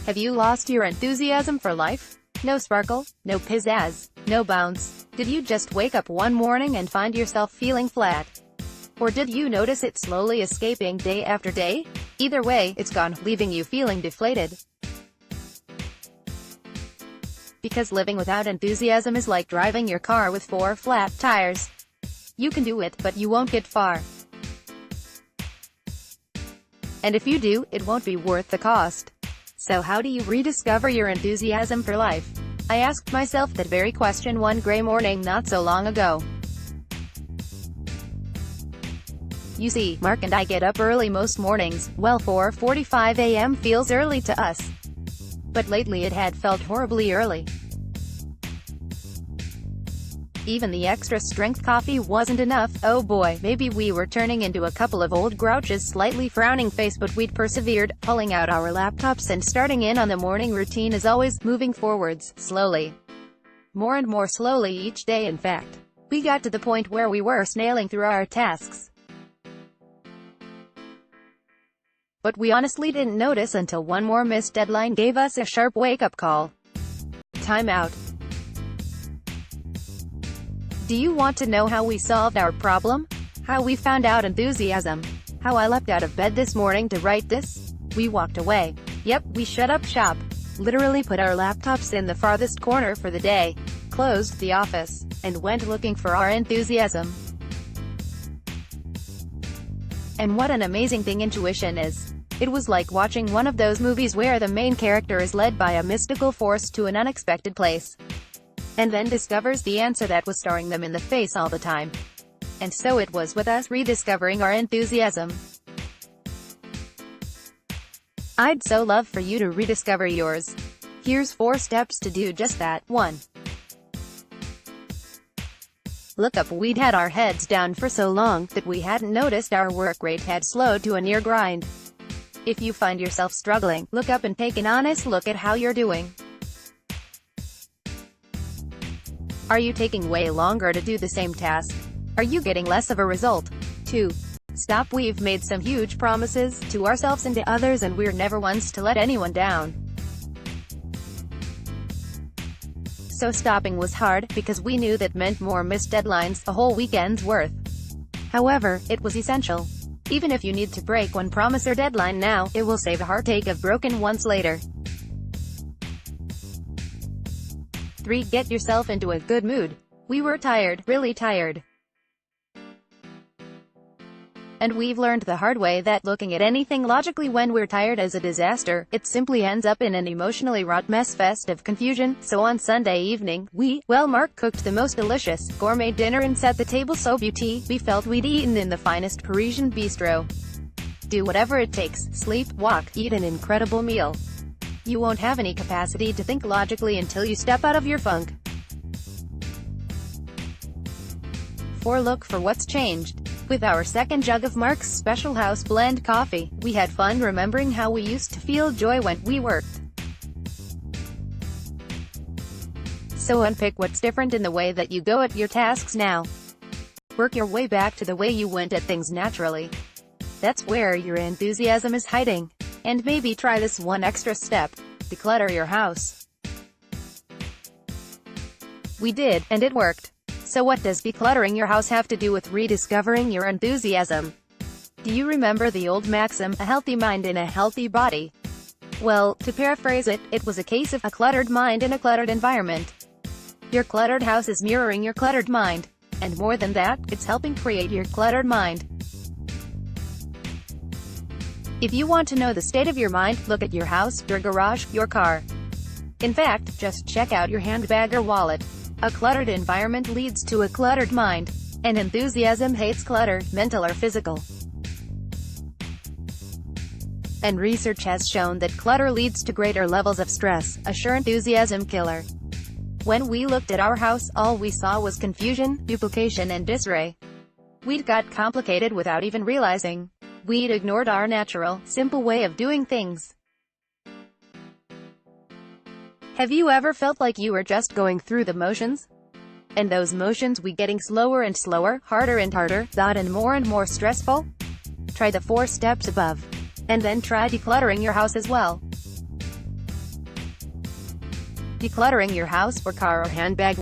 Have you lost your enthusiasm for life? No sparkle, no pizzazz, no bounce. Did you just wake up one morning and find yourself feeling flat? Or did you notice it slowly escaping day after day? Either way, it's gone, leaving you feeling deflated. Because living without enthusiasm is like driving your car with 4 flat tires. You can do it, but you won't get far. And if you do, it won't be worth the cost. So how do you rediscover your enthusiasm for life? I asked myself that very question one gray morning not so long ago. You see, Mark and I get up early most mornings. Well, 4:45 a.m. feels early to us. But lately it had felt horribly early. Even the extra strength coffee wasn't enough. Oh boy, maybe we were turning into a couple of old grouches, slightly frowning face, but we'd persevered, pulling out our laptops and starting in on the morning routine as always, moving forwards, slowly. More and more slowly each day in fact. We got to the point where we were snailing through our tasks. But we honestly didn't notice until one more missed deadline gave us a sharp wake-up call. Time out. Do you want to know how we solved our problem? How we found out enthusiasm? How I leapt out of bed this morning to write this? We walked away. Yep, we shut up shop. Literally put our laptops in the farthest corner for the day, closed the office, and went looking for our enthusiasm. And what an amazing thing intuition is. It was like watching one of those movies where the main character is led by a mystical force to an unexpected place, and then discovers the answer that was staring them in the face all the time. And so it was with us rediscovering our enthusiasm. I'd so love for you to rediscover yours. Here's 4 steps to do just that. 1. Look up. We'd had our heads down for so long that we hadn't noticed our work rate had slowed to a near grind. If you find yourself struggling, look up and take an honest look at how you're doing. Are you taking way longer to do the same task? Are you getting less of a result? 2. Stop. We've made some huge promises, to ourselves and to others, and we're never ones to let anyone down. So stopping was hard, because we knew that meant more missed deadlines, a whole weekend's worth. However, it was essential. Even if you need to break one promise or deadline now, it will save a heartache of broken ones later. 3. Get yourself into a good mood. We were tired, really tired. And we've learned the hard way that looking at anything logically when we're tired is a disaster. It simply ends up in an emotionally wrought mess fest of confusion. So on Sunday evening, Mark cooked the most delicious, gourmet dinner and set the table so beauty, we felt we'd eaten in the finest Parisian bistro. Do whatever it takes, sleep, walk, eat an incredible meal. You won't have any capacity to think logically until you step out of your funk. 4. Look for what's changed. With our second jug of Mark's special house blend coffee, we had fun remembering how we used to feel joy when we worked. So unpick what's different in the way that you go at your tasks now. Work your way back to the way you went at things naturally. That's where your enthusiasm is hiding. And maybe try this one extra step. Declutter your house. We did, and it worked. So what does decluttering your house have to do with rediscovering your enthusiasm? Do you remember the old maxim, a healthy mind in a healthy body? Well, to paraphrase it, it was a case of a cluttered mind in a cluttered environment. Your cluttered house is mirroring your cluttered mind. And more than that, it's helping create your cluttered mind. If you want to know the state of your mind, look at your house, your garage, your car. In fact, just check out your handbag or wallet. A cluttered environment leads to a cluttered mind. And enthusiasm hates clutter, mental or physical. And research has shown that clutter leads to greater levels of stress, a sure enthusiasm killer. When we looked at our house, all we saw was confusion, duplication and disarray. We'd got complicated without even realizing. We'd ignored our natural, simple way of doing things. Have you ever felt like you were just going through the motions? And those motions we getting slower and slower, harder and harder, and more stressful? Try the 4 steps above. And then try decluttering your house as well. Decluttering your house or car or handbag.